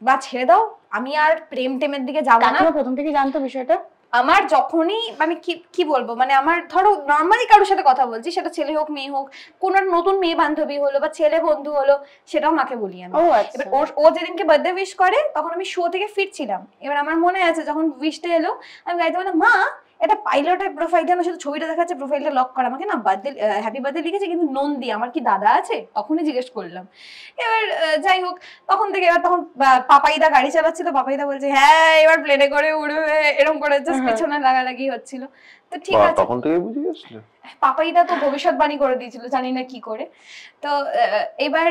বা ছেড়ে দাও, আমি আর প্রেম টেমের দিকে যাবো না। প্রথম থেকে জানতো বিষয়টা? আমার যখনই মানে কি বলবো, মানে আমার ধরো নর্মালি কারোর সাথে কথা বলছি, সেটা ছেলে হোক মেয়ে হোক, কোন নতুন মেয়ে বান্ধবী হলো বা ছেলে বন্ধু হলো, সেটাও মাকে বলি আমি। এবার ও যেদিনকে বার্থডে উইশ করে, তখন আমি শো থেকে ফিরছিলাম। এবার আমার মনে আছে যখন উইশটা এলো, আমি গাইতে বললাম, মা এটা পাইলটের প্রোফাইলটা আমার সাথে ছবিটা দেখাচ্ছে, প্রোফাইলটা লক করা, আমাকে না বার্থডে হ্যাপি বার্থডে লিখেছে কিন্তু নন্দী, আমার কি দাদা আছে? তখনই জিজ্ঞেস করলাম। এবার যাই হোক, তখন থেকে এবার তখন পাপাইদা গাড়ি চালাচ্ছিল, পাপাইদা বলছে হ্যাঁ এবার প্লেনে করে উড়বে, এরকম করে জাস্ট পেছনে লাগালাগি হচ্ছিল। তো ঠিক আছে, তখন থেকে বুঝে গেছিল। পাপাইদা তো ভবিষ্যৎবাণী করে দিয়েছিল, জানি না কি করে। তো এবার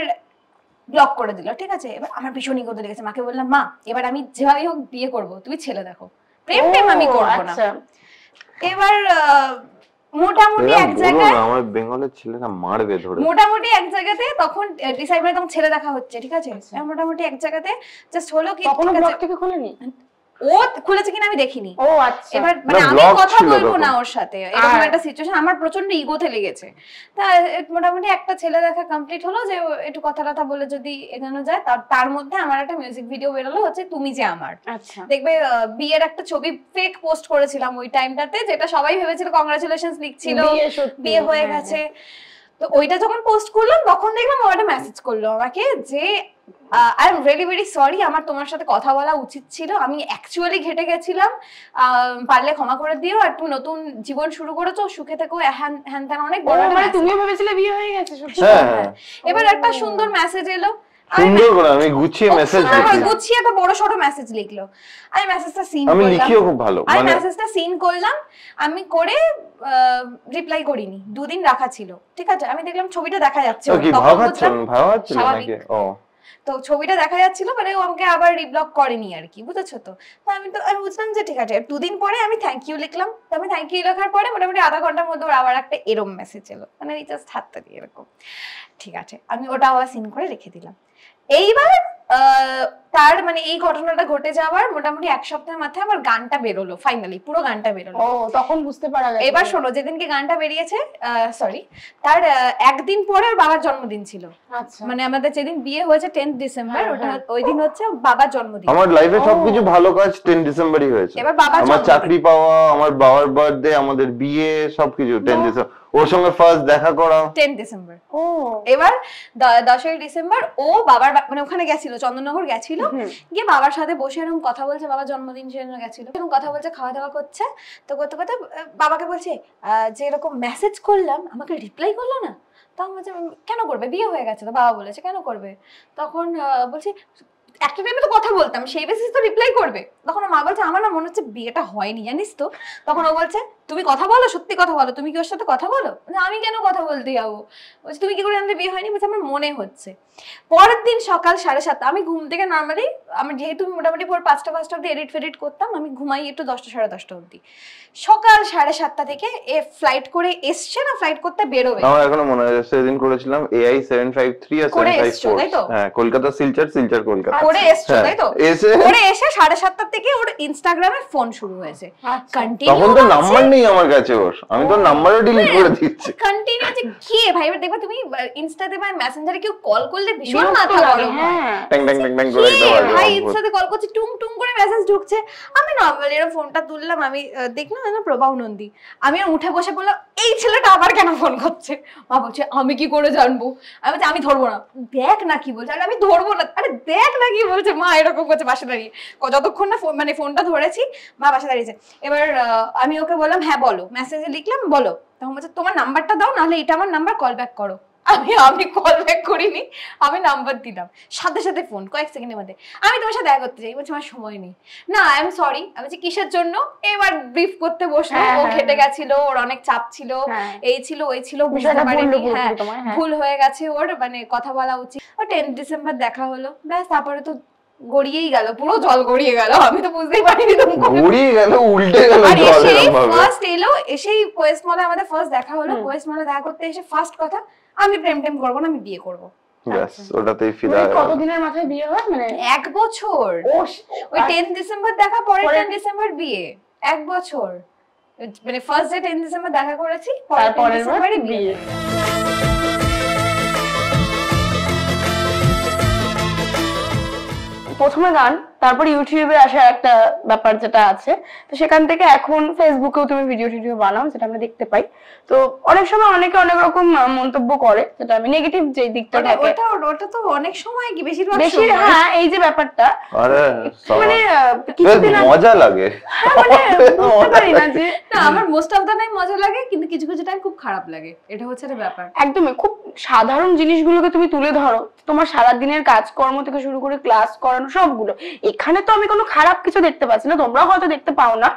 ব্লক করে দিল, ঠিক আছে। এবার আমার ভীষণ ইগোতে লেগেছে, মাকে বললাম, মা এবার আমি যেভাবেই হোক বিয়ে করবো, তুমি ছেলে দেখো, প্রেম টেম আমি করবো না। এবার মোটামুটি এক জায়গায়, আমার বেঙ্গলের ছেলেরা মারবে ধরে, মোটামুটি এক জায়গাতে তখন ডিসাইড করে তখন ছেলে দেখা হচ্ছে, ঠিক আছে। মোটামুটি এক জায়গাতে জাস্ট হলো কি, তখন ব্লগ থেকে খুলেনি, ও খুলেছে কিনা আমি দেখিনি। ও আচ্ছা, এবার মানে আমি কথা বলবো না ওর সাথে, এরকম একটা সিচুয়েশন আমার প্রচন্ড ইগোতে লেগেছে। তা মোটামুটি একটা ছেলে দেখা কমপ্লিট হলো, যে একটু কথা টথা বলে যদি এগোনো যায়। তার মধ্যে আমার একটা মিউজিক ভিডিও বেরোলো, হচ্ছে তুমি যে আমার। আচ্ছা, দেখবে বিয়ের একটা ছবি ফেক পোস্ট করেছিলাম ওই টাইমটাতে, যেটা সবাই ভেবেছিল কংগ্রাচুলেশনস লিখছিল, বিয়ে হয়ে গেছে। তো ওইটা যখন পোস্ট করলাম, তখন দেখলাম ও একটা মেসেজ করলো আমাকে যে I am really very sorry, আমার তোমার সাথে কথা বলা উচিত ছিল, আমি অ্যাকচুয়ালি ঘেটে গেছিলাম, পারলে ক্ষমা করে দিও, আর তুমি নতুন জীবন শুরু করেছো, সুখে থেকো, হ্যান ত্যান অনেক বড়। মানে তুমিও ভেবেছিলে বিয়ে হয়ে গেছে? এবার একটা সুন্দর মেসেজ এলো, সুন্দর করে আমি গুছিয়ে মেসেজ লিখলাম, গুছিয়ে একটা বড় সরো মেসেজ লিখলো। আমি মেসেজটা সিন করলাম, আমি লিখিও খুব ভালো, আমি মেসেজটা সিন করলাম, আমি করে রিপ্লাই করিনি, 2 দিন রাখা ছিল, ঠিক আছে। আমি দেখলাম ছবিটা দেখা যাচ্ছে, কি ভাবাচ্ছেন নাকি? ও তো ছবিটা দেখা যাচ্ছিল, মানে ও আমাকে আবার রিব্লক করেনি আর কি, বুঝেছো তো। আমি বুঝলাম যে ঠিক আছে। 2 দিন পরে আমি থ্যাংক ইউ লিখলাম, তো আমি থ্যাংক ইউ লেখার পরে মোটামুটি আধা ঘন্টার মধ্যে ওর আবার একটা এরম মেসেজ এলো, মানে জাস্ট হাতটা দিয়ে এরকম, ঠিক আছে। আমি ওটা আবার সিন করে রেখে দিলাম। এইবার তার মানে এই ঘটনাটা ঘটে যাওয়ার মোটামুটি 1 সপ্তাহের মাথায় আমার গানটা বেরোলো, ফাইনালি পুরো গানটা বেরোলো। ও তখন বুঝতে পারা গেছে। এবার শোনো, যেদিনকে গানটা বেরিয়েছে, সরি, তার একদিন পরে ওর বাবার জন্মদিন ছিল। আচ্ছা, মানে আমাদের যেদিন বিয়ে হয়েছে 10 ডিসেম্বর, ওটা ওই দিন হচ্ছে বাবার জন্মদিন। আমার লাইফে সবকিছু ভালো কাজ 10 ডিসেম্বরই হয়েছে। এবার বাবার আমার চাকরি পাওয়া, আমার বাবার বার্থডে, আমাদের বিয়ে, সবকিছু 10 ডিসেম্বর। ওর সঙ্গে ফার্স্ট দেখা করা 10 ডিসেম্বর। ও এবার 10ই ডিসেম্বর ও বাবার মানে ওখানে গেছিল, চন্দননগর গেছিল, গিয়ে বাবার সাথে বসে এরকম কথা বলছে, বাবার জন্মদিন সেজন্য গেছিল, এরকম কথা বলছে, খাওয়া দাওয়া করছে। তো করতে করতে বাবাকে বলছে যে এরকম মেসেজ করলাম, আমাকে রিপ্লাই করলো না। তখন বলছে কেন করবে, বিয়ে হয়ে গেছে তো। বাবা বলেছে কেন করবে। তখন বলছি একটা টাইমে তো কথা বলতাম, সেই বেসিস তো রিপ্লাই করবে। তখন মা বলছে আমার না মনে হচ্ছে বিয়েটা হয়নি জানিস তো। তখন ও বলছে তুমি কথা বলো, সত্যি কথা বলো, তুমি কি ওর সাথে কথা বলো? আমি কেন কথা বলতে যাবো? বলছে তুমি কি করে জানলে বিয়ে হয়নি? বলছে আমার মনে হচ্ছে। পরের দিন সকাল 7:30 আমি ঘুম থেকে নর্মালি, আমি যেহেতু মোটামুটি ভোর 5টা অব্দি এডিট ফেডিট করতাম, আমি ঘুমাই একটু 10টা 10:30 অব্দি। সকাল 7:30 থেকে এ ফ্লাইট করে এসছে না, ফ্লাইট করতে বেরোবে। আমার এখনো মনে আছে সেদিন করেছিলাম AI 753 আর 754, হ্যাঁ কলকাতা শিলচর কলকাতা করে এসছো তাই তো। করে এসে 7:30 থেকে ওর ইনস্টাগ্রামে ফোন শুরু হয়েছে কন্টিনিউ। তখন তো নাম্বার নেই আমার কাছে ওর, আমি তো নাম্বারও ডিলিট করে দিচ্ছি কন্টিনিউ। যে কি ভাই, এবার দেখবা তুমি ইনস্টাতে বা মেসেঞ্জারে কেউ কল করলে ভীষণ মাথা গরম হয়, ট্যাং ট্যাং ট্যাং ট্যাং করে একটা বাজে ভাই ইনস্টাতে কল করছে, টুং টুং করে মেসেজ ঢুকছে। আমি নরমালি এর ফোনটা তুললাম, আমি দেখলাম না প্রভাও নন্দী। আমি উঠে বসে বললাম এই ছেলেটা আবার কেন ফোন করছে? মা বলছে আমি কি করে জানবো? আমি বলছি আমি ধরবো না। দেখ না কি বলছে। আমি ধরবো না। আরে দেখ না কি বলছে। মা এরকম করছে পাশে দাঁড়িয়ে, যতক্ষণ না মানে ফোনটা ধরেছি মা পাশে দাঁড়িয়েছে। এবার আমি ওকে বললাম হ্যাঁ বলো, মেসেজে লিখলাম বলো। তখন বলছে তোমার নাম্বারটা দাও, নাহলে এটা আমার নাম্বার, কল ব্যাক করো। আমি কল ব্যাক করিনি, আমি নাম্বার দিলাম, সাথে সাথে ফোন কয়েক সেকেন্ডের মধ্যে, আমি তোমার সাথে দেখা করতে চাই। বলছি আমার সময় নেই। না আই এম সরি। আমি বলছি কিসের জন্য? এবার ব্রিফ করতে বসলো। ও খেটে গেছিল, ওর অনেক চাপ ছিল, এই ছিল ওই ছিল, বুঝতে পারিনি, হ্যাঁ ভুল হয়ে গেছে ওর, মানে কথা বলা উচিত। ও 10 ডিসেম্বর দেখা হলো, ব্যাস তারপরে তো গড়িয়েই গেল, পুরো জল গড়িয়ে গেল, আমি তো বুঝতেই পারিনি গড়িয়ে গেল, উল্টে গেল জল। জল। ফার্স্ট এলো, এসেই কোয়েস্ট মলে আমাদের ফার্স্ট দেখা হলো। কোয়েস্ট মলে দেখা করতে এসে ফার্স্ট কথা, আমি প্রেম করবো না, আমি বিয়ে করবো। ব্যাস ওটাতেই ফিদা। কতদিনের মাথায় বিয়ে হয়? মানে 1 বছর। ওই 10 ডিসেম্বর দেখা, পরে 10 ডিসেম্বর বিয়ে, 1 বছর। মানে ফার্স্ট ডে 10 ডিসেম্বর দেখা করেছি, পরে ডিসেম্বরে বিয়ে। প্রথমে গান, তারপর ইউটিউবে আসা একটা ব্যাপার যেটা আছে, তো সেখান থেকে এখন ফেসবুকেও তুমি ভিডিও বানাও, যেটা আমরা দেখতে পাই। তো অনেক সময় অনেকে অনেক রকম মন্তব্য করে, যেটা আমি নেগেটিভ যে দিকটা থাকে, ওটা তো অনেক সময় কি বেশিরভাগ হ্যাঁ এই যে ব্যাপারটা, আরে মানে কিছুদিন মজা লাগে, মানে বুঝতে পারি না যে না, আমার মোস্ট অফ দা টাইম মজা লাগে, কিন্তু কিছু কিছু টাইম খুব খারাপ লাগে, এটা হচ্ছে একটা ব্যাপার। একদমই খুব সাধারণ জিনিসগুলোকে তুমি তুলে ধরো, তোমার সারাদিনের কাজকর্ম থেকে শুরু করে ক্লাস করানো সবগুলো। এখানে তো আমি কোনো খারাপ কিছু দেখতে পাচ্ছি না, তোমরাও হয়তো দেখতে পাও না।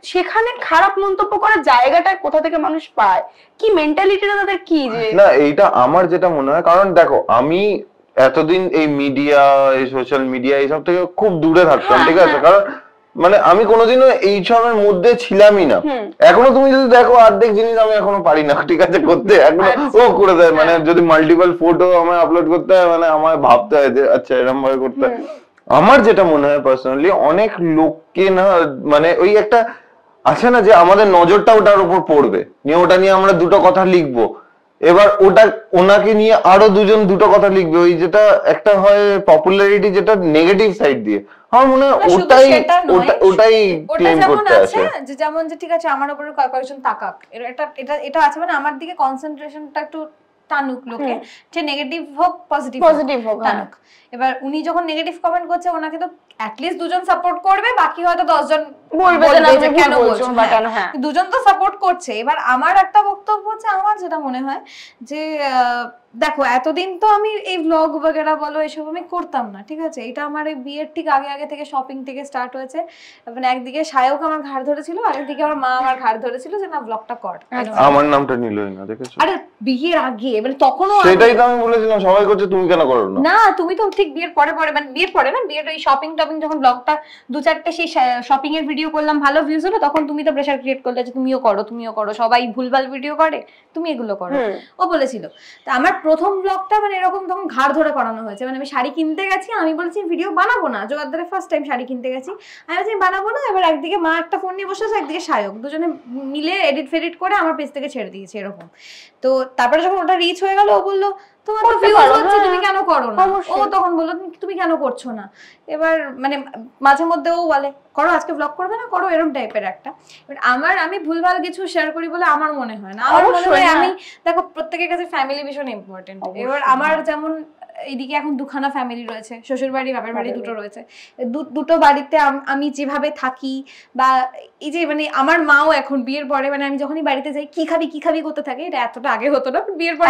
সেখানে খারাপ মন্তব্য করার জায়গাটা কোথা থেকে মানুষ পায়, কি মেন্টালিটিটা তাদের, কি যে না এইটা আমার যেটা মনে হয়, কারণ দেখো আমি এতদিন এই মিডিয়া, এই সোশ্যাল মিডিয়া এইসব থেকে খুব দূরে থাকতাম, ঠিক আছে, কারণ মানে আমি কোনোদিনও এইসবের মধ্যে ছিলামই না। এখনো তুমি যদি দেখো অর্ধেক জিনিস আমি এখনো পারি না, ঠিক আছে, করতে, এখনো ও করে দেয়। মানে যদি মাল্টিপল ফটো আমায় আপলোড করতে হয়, মানে আমায় ভাবতে হয় যে আচ্ছা এরকম ভাবে করতে হয়। আমার যেটা মনে হয় পার্সোনালি, অনেক লোককে না মানে ওই একটা আছে না যে আমাদের নজরটা ওটার উপর পড়বে, নিয়ে ওটা নিয়ে আমরা দুটো কথা লিখবো, এবার ওটা ওনাকে নিয়ে আরো দুজন দুটো কথা লিখবে, ওই যেটা একটা হয় পপুলারিটি, যেটা নেগেটিভ সাইড দিয়ে। আমার মনে হয় ওটাই ক্লেম করতে আছে, যে যেমন যে ঠিক আছে আমার উপরে কয়েকজন তাকাক, এটা আছে, মানে আমার দিকে কনসেন্ট্রেশনটা একটু টানুক লোকে, যে নেগেটিভ হোক পজিটিভ হোক টানুক। এবার উনি যখন নেগেটিভ কমেন্ট করছে, ওনাকে তো অ্যাটলিস্ট দুজন সাপোর্ট করবে, বাকি হয়তো 10 জন বলবে যে কেন বলছো, দুজন তো সাপোর্ট করছে। এবার আমার একটা বক্তব্য হচ্ছে, আমার যেটা মনে হয় যে দেখো এতদিন তো আমি এই ব্লগ বগেরা বলো এসব আমি করতাম না, ঠিক আছে, এটা আমার এই বিয়ের ঠিক আগে থেকে শপিং থেকে স্টার্ট হয়েছে। মানে একদিকে সায়ক আমার ঘাড় ধরেছিল, আরেকদিকে আমার মা আমার ঘাড় ধরেছিল যে না ব্লগটা কর। আমার নামটা নিলই না, দেখেছো? আরে বিয়ের আগে, মানে তখনও সেটাই তো আমি বলেছিলাম, সবাই করছে তুমি কেন করো না? না তুমি তো ঠিক বিয়ের পরে, মানে বিয়ের পরে না, বিয়ের ওই শপিং টপিং যখন ব্লগটা 2-4টে সেই শপিং এর ভিডিও করলাম, ভালো ভিউজ হলো, তখন তুমি তো প্রেসার ক্রিয়েট করলে যে তুমিও করো, সবাই ভুলভাল ভিডিও করে, তুমি এগুলো করো, ও বলেছিল। তা আমার প্রথম ব্লগটা মানে এরকম তখন ঘাড় ধরে করানো হয়েছে। মানে আমি শাড়ি কিনতে গেছি, আমি বলেছি ভিডিও বানাবো না, জোগাড়দারে ফার্স্ট টাইম শাড়ি কিনতে গেছি, আমি বলছি বানাবো না। এবার একদিকে মা একটা ফোন নিয়ে বসে আছে, একদিকে সায়ক, দুজনে মিলে এডিট ফেডিট করে আমার পেজ থেকে ছেড়ে দিয়েছে এরকম। তো তারপরে যখন ওটা রিচ হয়ে গেল, ও বললো তোমার তো ভিউজ হচ্ছে, তুমি কেন করো না? ও তখন বললো তুমি কেন করছো না? এবার মানে মাঝে মধ্যে ও বলে করো, আজকে ব্লগ করবে না, করো, এরকম টাইপের একটা। আমি ভুলভাল কিছু শেয়ার করি বলে আমার মনে হয় না। আমার মনে হয় আমি দেখো প্রত্যেকের কাছে ফ্যামিলি ভীষণ ইম্পর্টেন্ট। এবার আমার যেমন এইদিকে এখন দুখানা ফ্যামিলি রয়েছে, শ্বশুর বাড়ি বাপের বাড়ি দুটো রয়েছে। দুটো বাড়িতে আমি যেভাবে থাকি, বা এই যে মানে আমার মাও এখন বিয়ের পরে, মানে আমি যখনই বাড়িতে যাই কি খাবি করতে থাকে, এটা এতটা আগে হতো না, বিয়ের পরে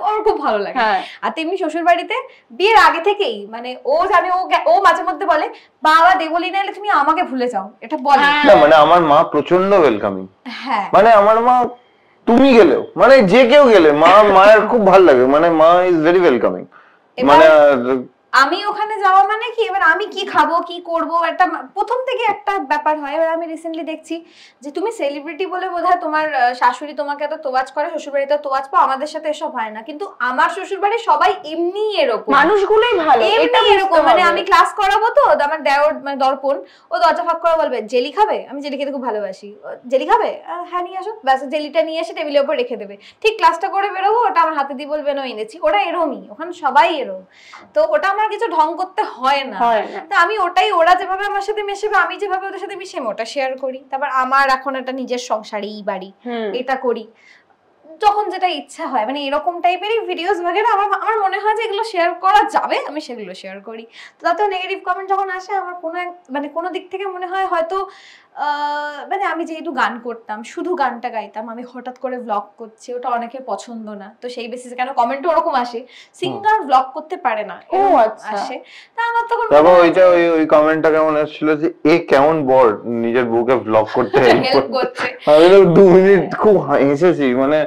ওর খুব ভালো লাগে। আর তেমনি শ্বশুর বাড়িতে বিয়ের আগে থেকেই মানে ও জানে, ও মাঝে মধ্যে বলে বাবা দেবলিনা এলে তুমি আমাকে ভুলে যাও, এটা বলে না। মানে আমার মা প্রচন্ড ওয়েলকামিং, হ্যাঁ, মানে আমার মা তুমি গেলেও মানে যে কেউ গেলে মায়ের খুব ভালো লাগে, মানে মা ইজ ভেরি ওয়েলকামিং। মানে আমি ওখানে যাওয়া মানে কি, এবার আমি কি খাবো কি করবো, একটা প্রথম থেকে একটা ব্যাপার হয়। এবার আমি রিসেন্টলি দেখছি যে তুমি সেলিব্রিটি বলে বোধহয় তোমার শাশুড়ি তোমাকে এত তোয়াজ করে, শ্বশুরবাড়িতে তোয়াজ পাও, আমাদের সাথে এসব হয় না। কিন্তু আমার শ্বশুরবাড়ি সবাই এমনি এরকম, মানুষগুলোই ভালো, এটা এরকম। মানে আমি ক্লাস করাবো তো, আমার দেওর মানে দর্পণ, ও দরজা ফাঁক করে বলবে জেলি খাবে, আমি জেলি খেতে খুব ভালোবাসি, জেলি খাবে, হ্যাঁ নিয়ে আসো, ব্যাস জেলিটা নিয়ে এসে টেবিলের উপর রেখে দেবে। ঠিক ক্লাসটা করে বেরোবো, ওটা আমার হাতে দিয়ে বলবে না এনেছি। ওরা এরমই, ওখানে সবাই এরম। তো ওটা আমার কিছু ঢং করতে হয় না। তো আমি ওটাই, ওরা যেভাবে আমার সাথে মেশেবে, আমি যেভাবে ওদের সাথে মিশে ওটা শেয়ার করি। তারপর আমার এখন একটা নিজের সংসার, এই বাড়ি, এটা করি, যখন যেটা ইচ্ছা হয়, মানে এরকম টাইপেরই ভিডিওস বাগেরা আমার মনে হয় যে এগুলো শেয়ার করা যাবে, আমি সেগুলো শেয়ার করি। তো তাতেও নেগেটিভ কমেন্ট যখন আসে আমার মানে কোনো দিক থেকে মনে হয় হয়তো মানে আমি যেহেতু গান করতাম, শুধু গানটা গাইতাম, আমি হঠাৎ করে ব্লগ করছি, ওটা অনেকের পছন্দ না, তো সেই বেসিসে কেন কমেন্ট ওরকম আসে, সিঙ্গার ব্লগ করতে পারে না আসে। তা আমার তখন ওইটা ওই কমেন্টটা কেমন আসছিল যে এ কেমন বর নিজের বউকে ব্লগ করতে হেল্প করছে, আমি তো 2 মিনিট খুব হেসেছি, মানে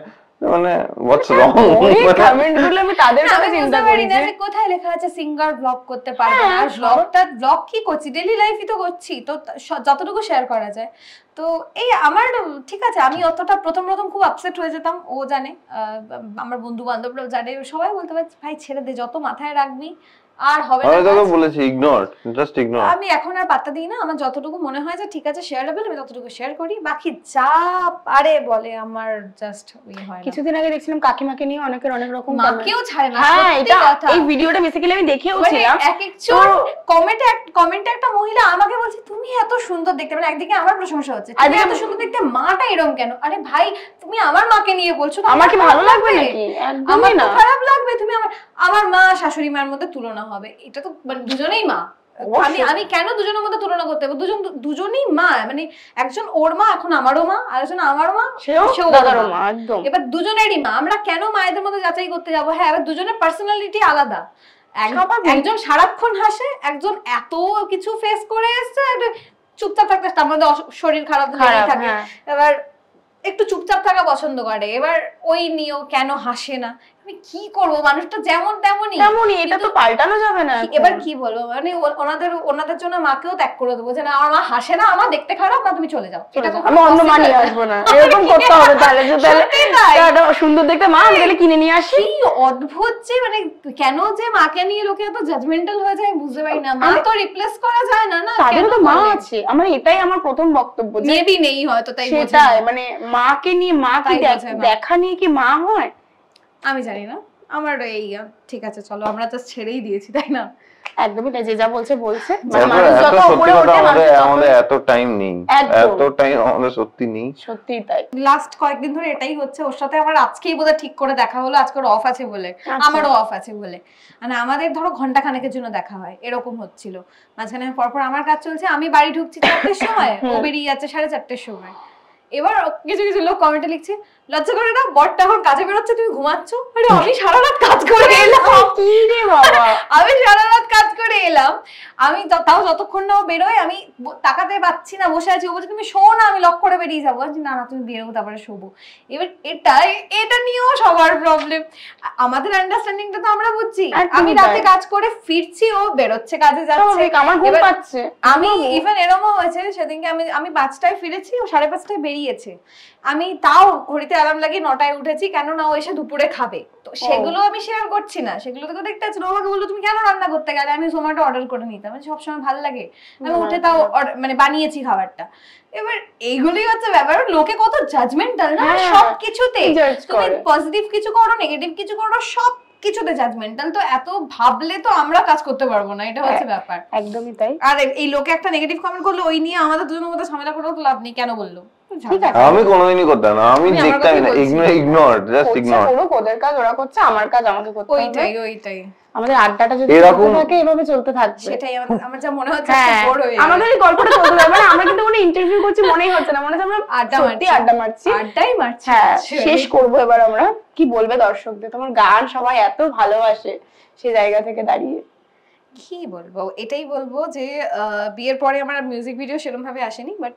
হোয়াটস রং কমেন্ট গুলো আমি তাদের কথা চিন্তা করি যে কোথায় লেখা আছে সিঙ্গার ব্লগ করতে পারবে না, আর ব্লগ কি করছি, ডেইলি লাইফই তো করছি, তো যতটুকু শেয়ার করা যায়। তো এই আমার ঠিক আছে, আমি অতটা প্রথম খুব আপসেট হয়ে যেতাম, ও জানে, আমার বন্ধু বান্ধবরাও জানে, সবাই বলতে পারে ভাই ছেড়ে দে, যত মাথায় রাখবি আর হবে না। আমি তোকে বলেছি ইগনোর, জাস্ট ইগনোর। আমি এখন আর পাত্তা দিই না, আমার যতটুকু মনে হয় যে ঠিক আছে শেয়ারেবল, আমি ততটুকু শেয়ার করি, বাকি যা পারে বলে আমার জাস্ট ওই হয় না। কিছুদিন আগে দেখছিলাম কাকিমাকে নিয়ে অনেকের অনেক রকম মাকেও ছাড়ে না, হ্যাঁ এটা এই ভিডিওটা বেসিক্যালি আমি দেখেওছিলাম, এক একজন কমেন্টে একটা মহিলা আমাকে বলছে তুমি এত সুন্দর দেখতে, মানে একদিকে আমার প্রশংসা হচ্ছে, তুমি এত সুন্দর দেখতে, মাটা এরকম কেন? আরে ভাই তুমি আমার মাকে নিয়ে বলছো, আমার কি ভালো লাগবে নাকি? একদমই না, খারাপ লাগবে। তুমি আমার মা শাশুড়ি মার মধ্যে তুলনা হবে, এটা তো মানে দুজনেই মা, আমি কেন দুজনের মধ্যে তুলনা করতে হবে? দুজনেই মা, মানে একজন ওর মা, এখন আমারও মা, আর একজন আমার মা, সেও দাদারও মা, একদম। এবার দুজনেরই মা, আমরা কেন মায়েদের মধ্যে যাচাই করতে যাবো? হ্যাঁ, এবার দুজনের পার্সোনালিটি আলাদা, একজন সারাক্ষণ হাসে, একজন এত কিছু ফেস করে এসছে, চুপচাপ থাকতে আমাদের শরীর খারাপ থাকে, এবার একটু চুপচাপ থাকা পছন্দ করে, এবার ওই নিয়েও কেন হাসে না? আমি কি করবো, মানুষটা যেমন তেমনই, এটা তো পাল্টানো যাবে না। এবার কি বলবো, মানে ওনাদের জন্য মাকেও ত্যাগ করে দেবো, যে না আমার মা হাসে না, আমার দেখতে খারাপ না, তুমি চলে যাও, আমি অন্য মা নিয়ে আসবো না, এরকম করতে হবে। তাহলে সুন্দর দেখতে মা আমি তাহলে কিনে নিয়ে আসি। অদ্ভুত যে মানে কেন যে মাকে নিয়ে লোকে এত জাজমেন্টাল হয়ে যায় বুঝতে পারি না। মা তো রিপ্লেস করা যায় না, তাদেরও তো মা আছে। আমার এটাই আমার প্রথম বক্তব্য, মেবি নেই হয়তো, তাই সেটাই, মানে মাকে নিয়ে মা কি দেখা নিয়ে কি মা হয় আমি জানি না। আমার এই ঠিক আছে চলো আমরা জাস্ট ছেড়েই দিয়েছি, তাই না? একদমই তাই, যে যা বলছে আমাদের এত টাইম নেই, এত টাইম আমাদের সত্যি নেই, সত্যিই তাই। লাস্ট কয়েকদিন ধরে এটাই হচ্ছে, ওর সাথে আমার আজকেই বোধহয় ঠিক করে দেখা হলো, আজকে অফ আছে বলে, আমারও অফ আছে বলে, মানে আমাদের ধরো ঘন্টা খানেকের জন্য দেখা হয়, এরকম হচ্ছিল। মাঝখানে পরপর আমার কাজ চলছে, আমি বাড়ি ঢুকছি 4টার সময়, ও বেরিয়ে যাচ্ছে 4:30টার সময়। এবার কিছু লোক কমেন্টে লিখছে লজ্জা করে না, বরটা এখন কাজে বেরোচ্ছে, তুমি ঘুমাচ্ছ। আরে আমি সারা রাত কাজ করে এলাম, কি রে বাবা, আমি সারা রাত কাজ করে এলাম, আমি তাও যতক্ষণ না বেরোয় আমি তাকাতে পাচ্ছি না, বসে আছি। ও বলছে তুমি শো না, আমি লক করে বেরিয়ে যাবো। না না তুমি বেরোবো, তারপরে শোবো। এবার এটা নিয়েও সবার প্রবলেম। আমাদের আন্ডারস্ট্যান্ডিংটা তো আমরা বুঝছি, আমি রাতে কাজ করে ফিরছি, ও বেরোচ্ছে কাজে যাচ্ছে, আমার ঘুম পাচ্ছে। আমি ইভেন এরকমও হয়েছে সেদিনকে আমি 5টায় ফিরেছি, ও 5:30টায় বেরিয়েছে। আমি তাও ঘড়িতে অ্যালার্ম লাগিয়ে 9টায় উঠেছি, কেন না ও এসে দুপুরে খাবে। তো সেগুলো আমি শেয়ার করছি না, সেগুলো তো দেখতে পাচ্ছি। ও আমাকে বললো তুমি কেন রান্না করতে গেলে? আমি জোম্যাটো অর্ডার করে নিতাম, সবসময় ভালো লাগে, আমি উঠে তাও মানে বানিয়েছি খাবারটা। এবার এইগুলোই হচ্ছে ব্যাপার, লোকে কত জাজমেন্টাল না সবকিছুতে। তুমি পজিটিভ কিছু করো, নেগেটিভ কিছু করো, সব কিছুতে জাজমেন্টাল। তো এত ভাবলে তো আমরা কাজ করতে পারবো না, এটা হচ্ছে ব্যাপার। একদমই তাই। আর এই লোকে একটা নেগেটিভ কমেন্ট করলো, ওই নিয়ে আমাদের দুজনের মধ্যে ঝামেলা করেও তো লাভ নেই। কেন বললো? আমি কোনোদিনই করতাম না, আমি দেখতামই না, ইগনোর, জাস্ট ইগনোর। ওদের কাজ ওরা করছে, আমার কাজ আমাকে করতে হবে। ওইটাই আমাদের আড্ডাটা যদি এরকম থাকে, এভাবে চলতে থাকবে। সেটাই আমার যা মনে হচ্ছে, বড় হয়ে আমাদের এই গল্পটা চলতে থাকবে। মানে আমরা কিন্তু কোনো ইন্টারভিউ করছি মনেই হচ্ছে না, মনে হচ্ছে আমরা আড্ডা মারছি। হ্যাঁ, শেষ করব এবার আমরা। কি বলবে দর্শকদের? তোমার গান সবাই এত ভালোবাসে, সেই জায়গা থেকে দাঁড়িয়ে কি বলবো? এটাই বলবো যে বিয়ের পরে আমার মিউজিক ভিডিও সেরকম ভাবে আসেনি, বাট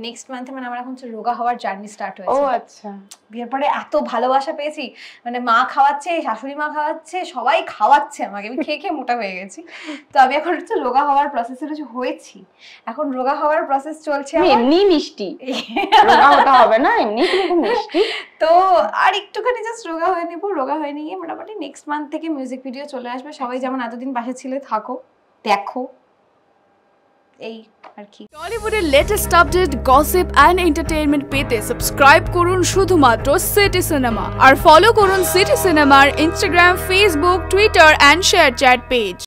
নেক্সট মান্থে মানে আমার এখন রোগা হওয়ার জার্নি স্টার্ট হয়েছে। ও আচ্ছা। বিয়ের পরে এত ভালোবাসা পেয়েছি, মানে মা খাওয়াচ্ছে, শাশুড়ি মা খাওয়াচ্ছে, সবাই খাওয়াচ্ছে আমাকে, আমি খেয়ে খেয়ে মোটা হয়ে গেছি। তো আমি এখন হচ্ছে রোগা হওয়ার প্রসেসে হয়েছি। এখন রোগা হওয়ার প্রসেস চলছে। এমনি মিষ্টি রোগা হতে হবে না, এমনি খুব মিষ্টি। তো আর একটুখানি জাস্ট রোগা হয়ে নিবো। রোগা হয়ে নিয়ে মোটামুটি নেক্সট মান্থ থেকে মিউজিক ভিডিও চলে আসবে। সবাই যেমন এতদিন পাশে ছিলে থাকো, দেখো, এই আর কি। টলিউডের latest update, gossip and entertainment পেতে সাবস্ক্রাইব করুন শুধুমাত্র সিটি সিনেমা, আর ফলো করুন সিটি সিনেমার Instagram, Facebook, Twitter and ShareChat page.